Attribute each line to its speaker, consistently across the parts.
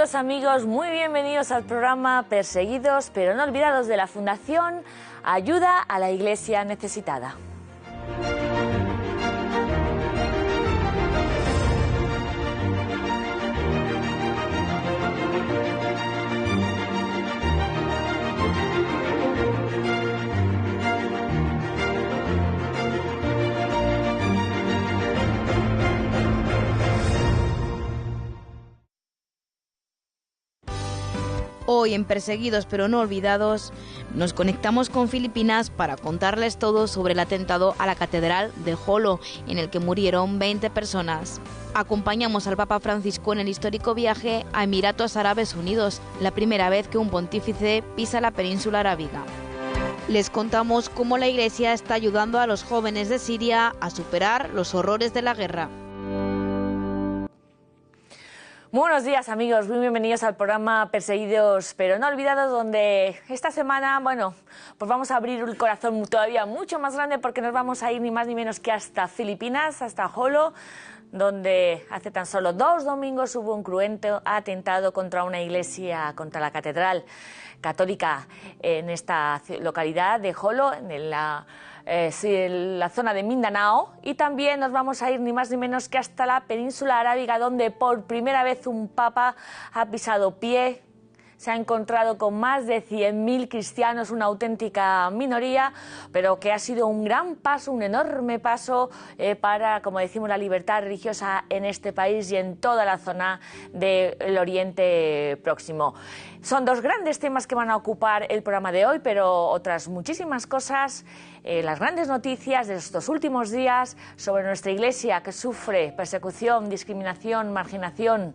Speaker 1: Saludos amigos, muy bienvenidos al programa Perseguidos pero no olvidados de la Fundación Ayuda a la Iglesia Necesitada.
Speaker 2: Hoy en Perseguidos pero no olvidados nos conectamos con Filipinas para contarles todo sobre el atentado a la Catedral de Jolo, en el que murieron 20 personas. Acompañamos al Papa Francisco en el histórico viaje a Emiratos Árabes Unidos, la primera vez que un pontífice pisa la península arábiga. Les contamos cómo la Iglesia está ayudando a los jóvenes de Siria a superar los horrores de la guerra.
Speaker 1: Buenos días amigos, muy bienvenidos al programa Perseguidos pero no olvidados, donde esta semana, pues vamos a abrir el corazón todavía mucho más grande, porque nos vamos a ir ni más ni menos que hasta Filipinas, hasta Jolo, donde hace tan solo 2 domingos hubo un cruento atentado contra una iglesia, contra la catedral católica en esta localidad de Jolo, en la zona de Mindanao. Y también nos vamos a ir ni más ni menos que hasta la península arábiga, donde por primera vez un papa ha pisado pie. Se ha encontrado con más de 100.000 cristianos, una auténtica minoría, pero que ha sido un gran paso, un enorme paso para, como decimos, la libertad religiosa en este país y en toda la zona del Oriente Próximo. Son 2 grandes temas que van a ocupar el programa de hoy, pero otras muchísimas cosas, las grandes noticias de estos últimos días sobre nuestra Iglesia, que sufre persecución, discriminación, marginación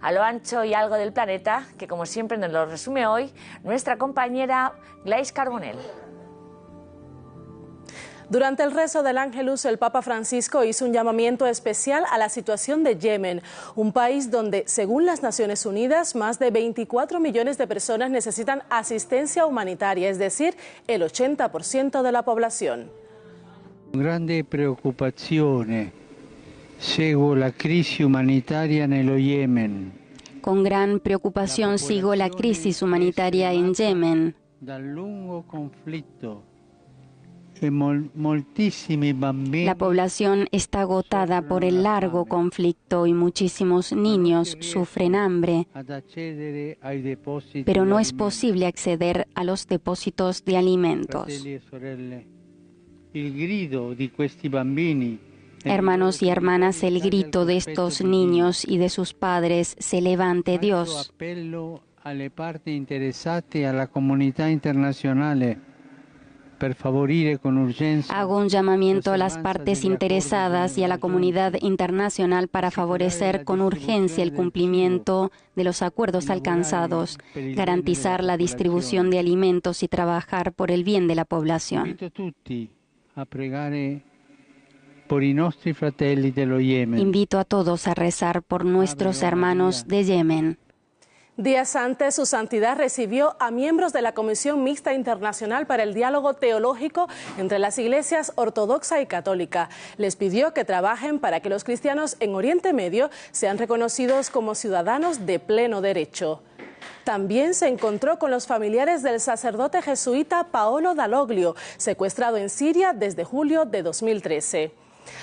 Speaker 1: a lo ancho y algo del planeta, que como siempre nos lo resume hoy nuestra compañera Glais Carbonell.
Speaker 3: Durante el rezo del Ángelus, el Papa Francisco hizo un llamamiento especial a la situación de Yemen, un país donde, según las Naciones Unidas, más de 24 millones de personas necesitan asistencia humanitaria, es decir, el 80% de la población.
Speaker 4: Con grande preocupazione seguo la crisis humanitaria nello Yemen.
Speaker 5: Con gran preocupación sigo la crisis humanitaria en Yemen. La población está agotada por el largo conflicto y muchísimos niños sufren hambre, pero no es posible acceder a los depósitos de alimentos. Hermanos y hermanas, el grito de estos niños y de sus padres se eleva ante Dios. Hago un llamamiento a las partes interesadas y a la comunidad internacional para favorecer con urgencia el cumplimiento de los acuerdos alcanzados, garantizar la distribución de alimentos y trabajar por el bien de la población. Invito a todos a rezar por nuestros hermanos de Yemen.
Speaker 3: Días antes, Su Santidad recibió a miembros de la Comisión Mixta Internacional para el Diálogo Teológico entre las iglesias ortodoxa y católica. Les pidió que trabajen para que los cristianos en Oriente Medio sean reconocidos como ciudadanos de pleno derecho. También se encontró con los familiares del sacerdote jesuita Paolo Dalloglio, secuestrado en Siria desde julio de 2013.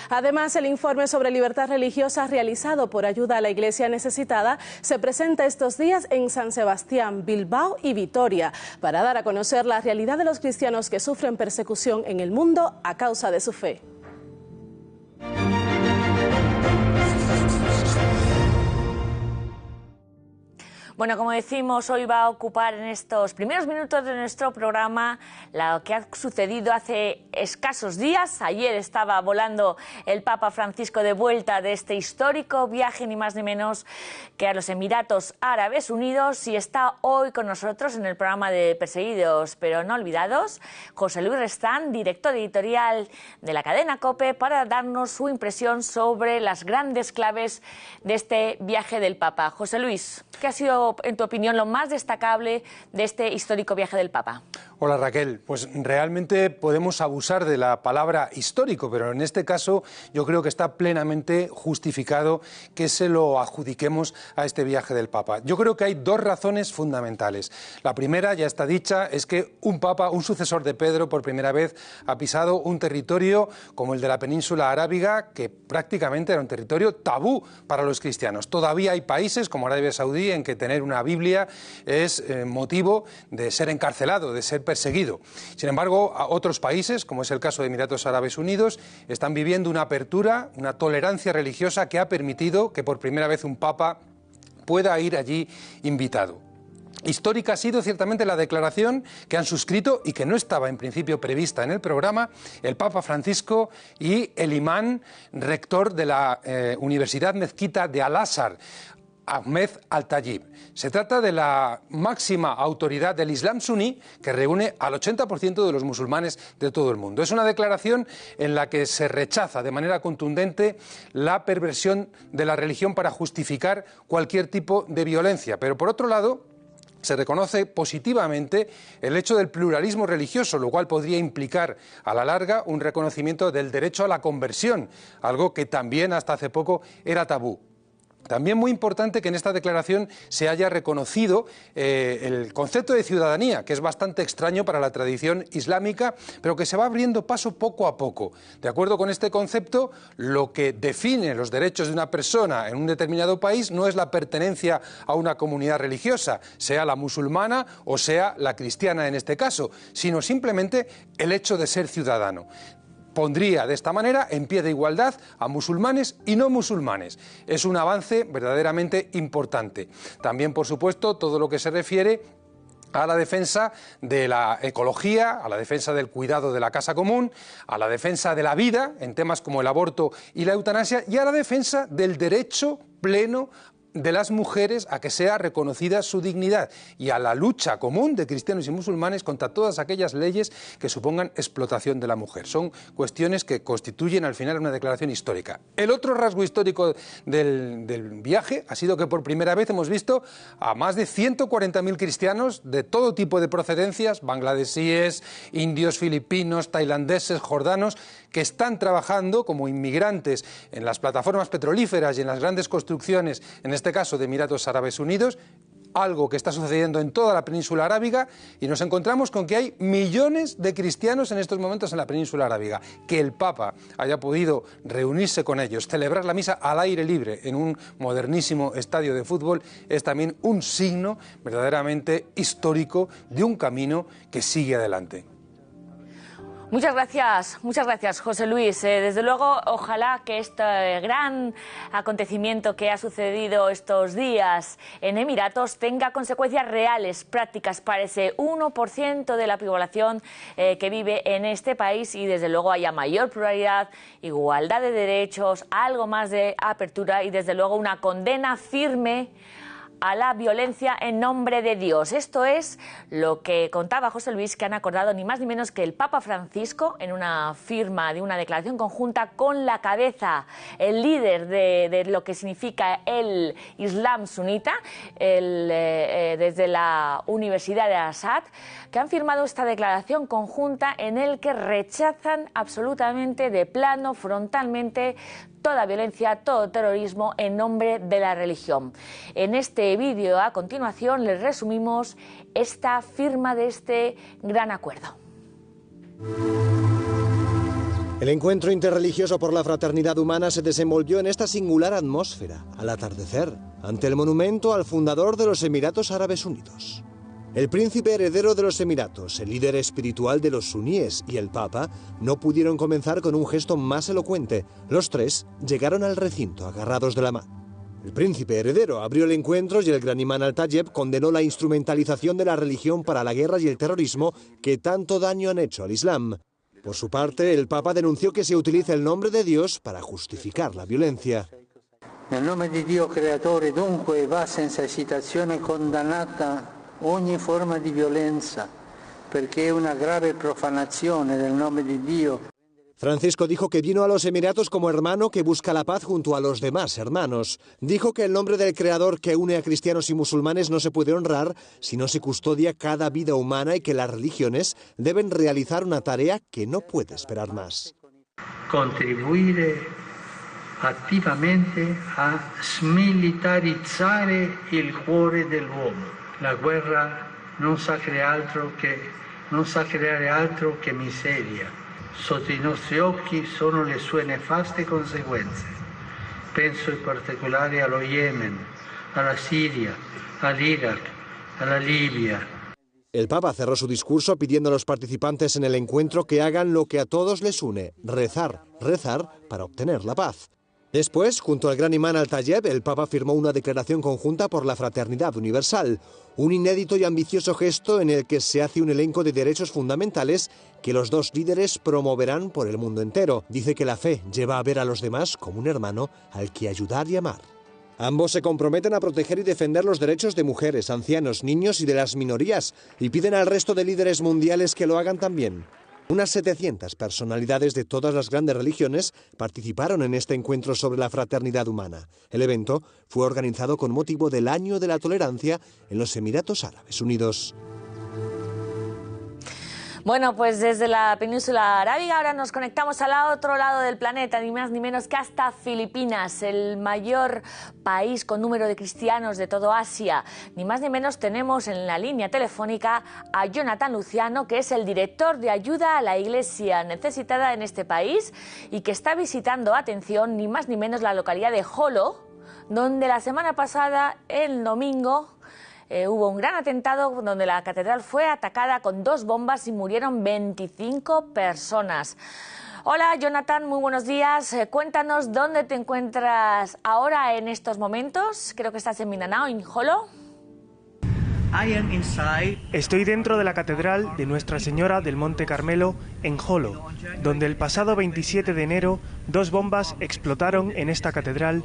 Speaker 3: Además, el informe sobre libertad religiosa realizado por Ayuda a la Iglesia Necesitada se presenta estos días en San Sebastián, Bilbao y Vitoria, para dar a conocer la realidad de los cristianos que sufren persecución en el mundo a causa de su fe.
Speaker 1: Bueno, como decimos, hoy va a ocupar en estos primeros minutos de nuestro programa lo que ha sucedido hace escasos días. Ayer estaba volando el Papa Francisco de vuelta de este histórico viaje, ni más ni menos que a los Emiratos Árabes Unidos, y está hoy con nosotros en el programa de Perseguidos pero no olvidados José Luis Restán, director editorial de la cadena COPE, para darnos su impresión sobre las grandes claves de este viaje del Papa. José Luis, ¿qué ha sido sido, en tu opinión, lo más destacable de este histórico viaje del Papa?
Speaker 6: Hola Raquel, pues realmente podemos abusar de la palabra histórico, pero en este caso yo creo que está plenamente justificado que se lo adjudiquemos a este viaje del Papa. Yo creo que hay dos razones fundamentales. La primera, ya está dicha, es que un Papa, un sucesor de Pedro, por primera vez ha pisado un territorio como el de la península arábiga, que prácticamente era un territorio tabú para los cristianos. Todavía hay países como Arabia Saudí en que tener una Biblia es motivo de ser encarcelado, de ser perseguido. Sin embargo, a otros países, como es el caso de Emiratos Árabes Unidos, están viviendo una apertura, una tolerancia religiosa que ha permitido que por primera vez un Papa pueda ir allí invitado. Histórica ha sido ciertamente la declaración que han suscrito y que no estaba en principio prevista en el programa el Papa Francisco y el imán rector de la Universidad Mezquita de Al-Azhar, Ahmed Al-Tayyib. Se trata de la máxima autoridad del Islam suní que reúne al 80% de los musulmanes de todo el mundo. Es una declaración en la que se rechaza de manera contundente la perversión de la religión para justificar cualquier tipo de violencia. Pero por otro lado, se reconoce positivamente el hecho del pluralismo religioso, lo cual podría implicar a la larga un reconocimiento del derecho a la conversión, algo que también hasta hace poco era tabú. También muy importante que en esta declaración se haya reconocido el concepto de ciudadanía, que es bastante extraño para la tradición islámica, pero que se va abriendo paso poco a poco. De acuerdo con este concepto, lo que define los derechos de una persona en un determinado país no es la pertenencia a una comunidad religiosa, sea la musulmana o sea la cristiana en este caso, sino simplemente el hecho de ser ciudadano. Pondría de esta manera en pie de igualdad a musulmanes y no musulmanes. Es un avance verdaderamente importante. También, por supuesto, todo lo que se refiere a la defensa de la ecología, a la defensa del cuidado de la casa común, a la defensa de la vida en temas como el aborto y la eutanasia y a la defensa del derecho pleno de las mujeres a que sea reconocida su dignidad y a la lucha común de cristianos y musulmanes contra todas aquellas leyes que supongan explotación de la mujer. Son cuestiones que constituyen al final una declaración histórica. El otro rasgo histórico del viaje ha sido que por primera vez hemos visto a más de 140.000 cristianos de todo tipo de procedencias, bangladesíes, indios, filipinos, tailandeses, jordanos, que están trabajando como inmigrantes en las plataformas petrolíferas y en las grandes construcciones, en este caso de Emiratos Árabes Unidos, algo que está sucediendo en toda la península arábiga, y nos encontramos con que hay millones de cristianos en estos momentos en la península arábiga. Que el Papa haya podido reunirse con ellos, celebrar la misa al aire libre en un modernísimo estadio de fútbol, es también un signo verdaderamente histórico de un camino que sigue adelante.
Speaker 1: Muchas gracias, José Luis. Desde luego, ojalá que este gran acontecimiento que ha sucedido estos días en Emiratos tenga consecuencias reales, prácticas para ese 1% de la población que vive en este país y desde luego haya mayor pluralidad, igualdad de derechos, algo más de apertura y desde luego una condena firme a la violencia en nombre de Dios. Esto es lo que contaba José Luis, que han acordado ni más ni menos que el Papa Francisco en una firma de una declaración conjunta con la cabeza, el líder de lo que significa el Islam sunita, desde la Universidad de Al-Azhar, que han firmado esta declaración conjunta en el que rechazan absolutamente de plano, frontalmente, toda violencia, todo terrorismo en nombre de la religión. En este vídeo a continuación les resumimos esta firma de este gran acuerdo.
Speaker 7: El encuentro interreligioso por la fraternidad humana se desenvolvió en esta singular atmósfera, al atardecer, ante el monumento al fundador de los Emiratos Árabes Unidos. El príncipe heredero de los Emiratos, el líder espiritual de los suníes y el Papa no pudieron comenzar con un gesto más elocuente. Los tres llegaron al recinto agarrados de la mano. El príncipe heredero abrió el encuentro y el gran imán Al-Tayyib condenó la instrumentalización de la religión para la guerra y el terrorismo que tanto daño han hecho al Islam. Por su parte, el Papa denunció que se utiliza el nombre de Dios para justificar la violencia.
Speaker 8: Nel nome di Dio creatore dunque va senza esitazione condannata ogni forma di violenza, perché è una grave profanazione del nome di Dio.
Speaker 7: Francisco dijo que vino a los Emiratos como hermano que busca la paz junto a los demás hermanos. Dijo que el nombre del Creador que une a cristianos y musulmanes no se puede honrar si no se custodia cada vida humana y que las religiones deben realizar una tarea que no puede esperar más.
Speaker 8: Contribuire attivamente a smilitarizzare il cuore dell'uomo. La guerra non sa creare altro che miseria. Sotto i nostri occhi sono le sue nefaste conseguenze. Penso in particolare allo Yemen, alla Siria, all'Iraq, alla Libia.
Speaker 7: El Papa cerró su discurso pidiendo a los participantes en el encuentro que hagan lo que a todos les une, rezar, rezar para obtener la paz. Después, junto al gran imán Al-Tayeb, el Papa firmó una declaración conjunta por la fraternidad universal, un inédito y ambicioso gesto en el que se hace un elenco de derechos fundamentales que los dos líderes promoverán por el mundo entero. Dice que la fe lleva a ver a los demás como un hermano al que ayudar y amar. Ambos se comprometen a proteger y defender los derechos de mujeres, ancianos, niños y de las minorías, y piden al resto de líderes mundiales que lo hagan también. Unas 700 personalidades de todas las grandes religiones participaron en este encuentro sobre la fraternidad humana. El evento fue organizado con motivo del Año de la Tolerancia en los Emiratos Árabes Unidos.
Speaker 1: Bueno, pues desde la península arábiga ahora nos conectamos al otro lado del planeta, ni más ni menos que hasta Filipinas, el mayor país con número de cristianos de todo Asia. Ni más ni menos tenemos en la línea telefónica a Jonathan Luciano, que es el director de ayuda a la iglesia necesitada en este país y que está visitando, atención, ni más ni menos la localidad de Jolo, donde la semana pasada, el domingo, hubo un gran atentado donde la catedral fue atacada con 2 bombas y murieron 25 personas. Hola Jonathan, muy buenos días. Cuéntanos dónde te encuentras ahora en estos momentos. Creo que estás en Mindanao, en Jolo.
Speaker 9: Estoy dentro de la Catedral de Nuestra Señora del Monte Carmelo en Jolo, donde el pasado 27 de enero 2 bombas explotaron en esta catedral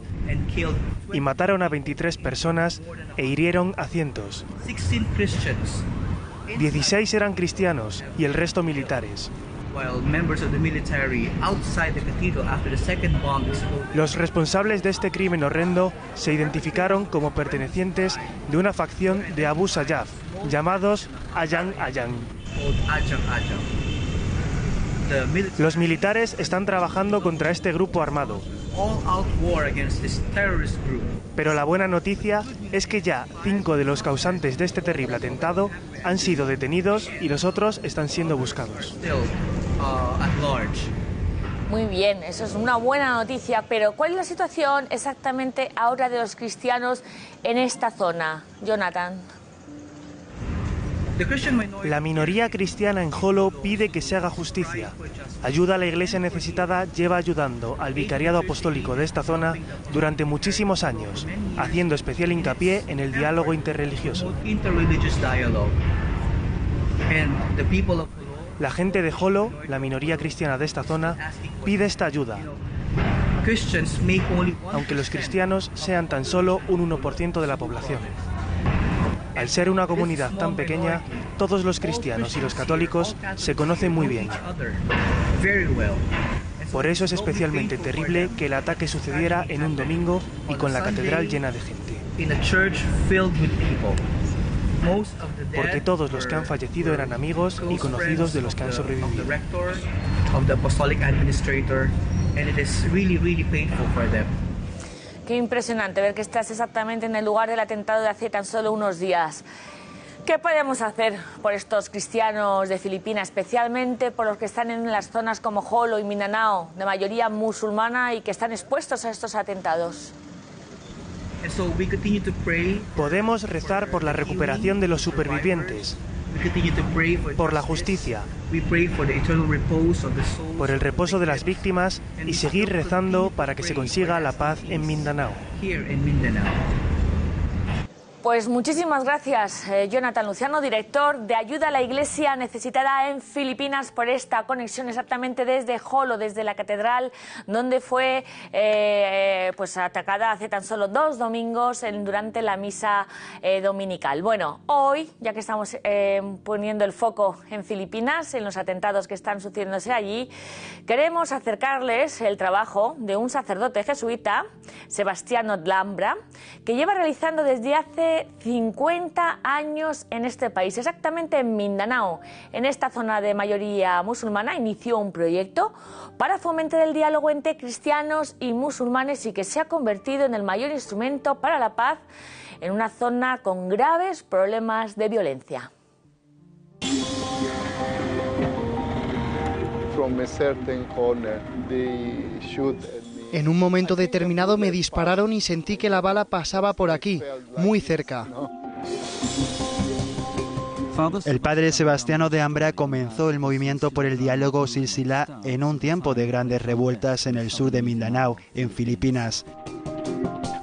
Speaker 9: y mataron a 23 personas e hirieron a cientos. 16 eran cristianos y el resto militares. Los responsables de este crimen horrendo se identificaron como pertenecientes de una facción de Abu Sayyaf, llamados Ajang Ajang. Los militares están trabajando contra este grupo armado. Pero la buena noticia es que ya 5 de los causantes de este terrible atentado han sido detenidos y los otros están siendo buscados.
Speaker 1: Muy bien, eso es una buena noticia, pero ¿cuál es la situación exactamente ahora de los cristianos en esta zona, Jonathan?
Speaker 9: La minoría cristiana en Jolo pide que se haga justicia. Ayuda a la iglesia necesitada lleva ayudando al vicariado apostólico de esta zona durante muchísimos años, haciendo especial hincapié en el diálogo interreligioso. La gente de Jolo, la minoría cristiana de esta zona, pide esta ayuda, aunque los cristianos sean tan solo un 1% de la población. Al ser una comunidad tan pequeña, todos los cristianos y los católicos se conocen muy bien. Por eso es especialmente terrible que el ataque sucediera en un domingo y con la catedral llena de gente. Porque todos los que han fallecido eran amigos y conocidos de los que han sobrevivido.
Speaker 1: Qué impresionante ver que estás exactamente en el lugar del atentado de hace tan solo unos días. ¿Qué podemos hacer por estos cristianos de Filipinas, especialmente por los que están en las zonas como Jolo y Mindanao, de mayoría musulmana y que están expuestos a estos atentados?
Speaker 9: Podemos rezar por la recuperación de los supervivientes, por la justicia, por el reposo de las víctimas y seguir rezando para que se consiga la paz en Mindanao.
Speaker 1: Pues muchísimas gracias, Jonathan Luciano, director de Ayuda a la Iglesia Necesitada en Filipinas, por esta conexión exactamente desde Jolo, desde la catedral, donde fue pues atacada hace tan solo 2 domingos durante la misa dominical. Bueno, hoy, ya que estamos poniendo el foco en Filipinas, en los atentados que están sucediéndose allí, queremos acercarles el trabajo de un sacerdote jesuita, Sebastiano Dambra, que lleva realizando desde hace 50 años en este país, exactamente en Mindanao. En esta zona de mayoría musulmana inició un proyecto para fomentar el diálogo entre cristianos y musulmanes y que se ha convertido en el mayor instrumento para la paz en una zona con graves problemas de violencia.
Speaker 10: En un momento determinado me dispararon y sentí que la bala pasaba por aquí, muy cerca.
Speaker 11: El padre Sebastiano Dambra comenzó el movimiento por el diálogo Silsila en un tiempo de grandes revueltas en el sur de Mindanao, en Filipinas.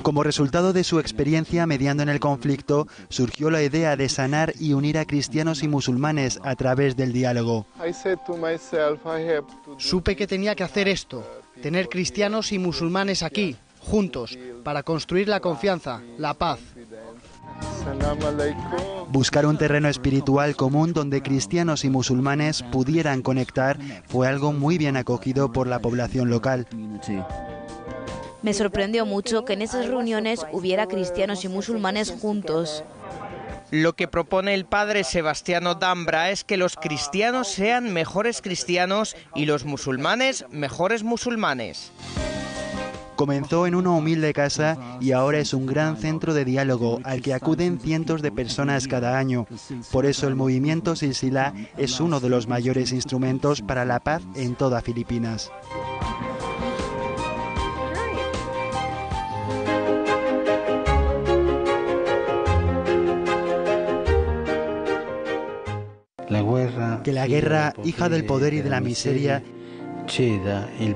Speaker 11: Como resultado de su experiencia mediando en el conflicto, surgió la idea de sanar y unir a cristianos y musulmanes a través del diálogo.
Speaker 10: Supe que tenía que hacer esto, tener cristianos y musulmanes aquí, juntos, para construir la confianza, la paz.
Speaker 11: Buscar un terreno espiritual común donde cristianos y musulmanes pudieran conectar fue algo muy bien acogido por la población local.
Speaker 2: Me sorprendió mucho que en esas reuniones hubiera cristianos y musulmanes juntos.
Speaker 12: Lo que propone el padre Sebastiano Dambra es que los cristianos sean mejores cristianos y los musulmanes mejores musulmanes.
Speaker 11: Comenzó en una humilde casa y ahora es un gran centro de diálogo al que acuden cientos de personas cada año. Por eso el movimiento Silsila es uno de los mayores instrumentos para la paz en toda Filipinas. Que la guerra, hija del poder y de la miseria, ceda el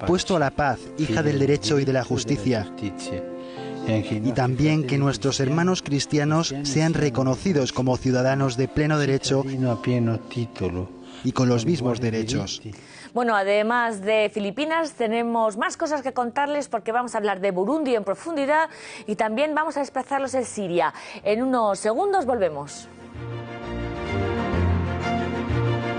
Speaker 11: puesto a la paz, hija del derecho y de la justicia. Y también que nuestros hermanos cristianos sean reconocidos como ciudadanos de pleno derecho y con los mismos derechos.
Speaker 1: Bueno, además de Filipinas, tenemos más cosas que contarles porque vamos a hablar de Burundi en profundidad y también vamos a desplazarlos en Siria. En unos segundos volvemos.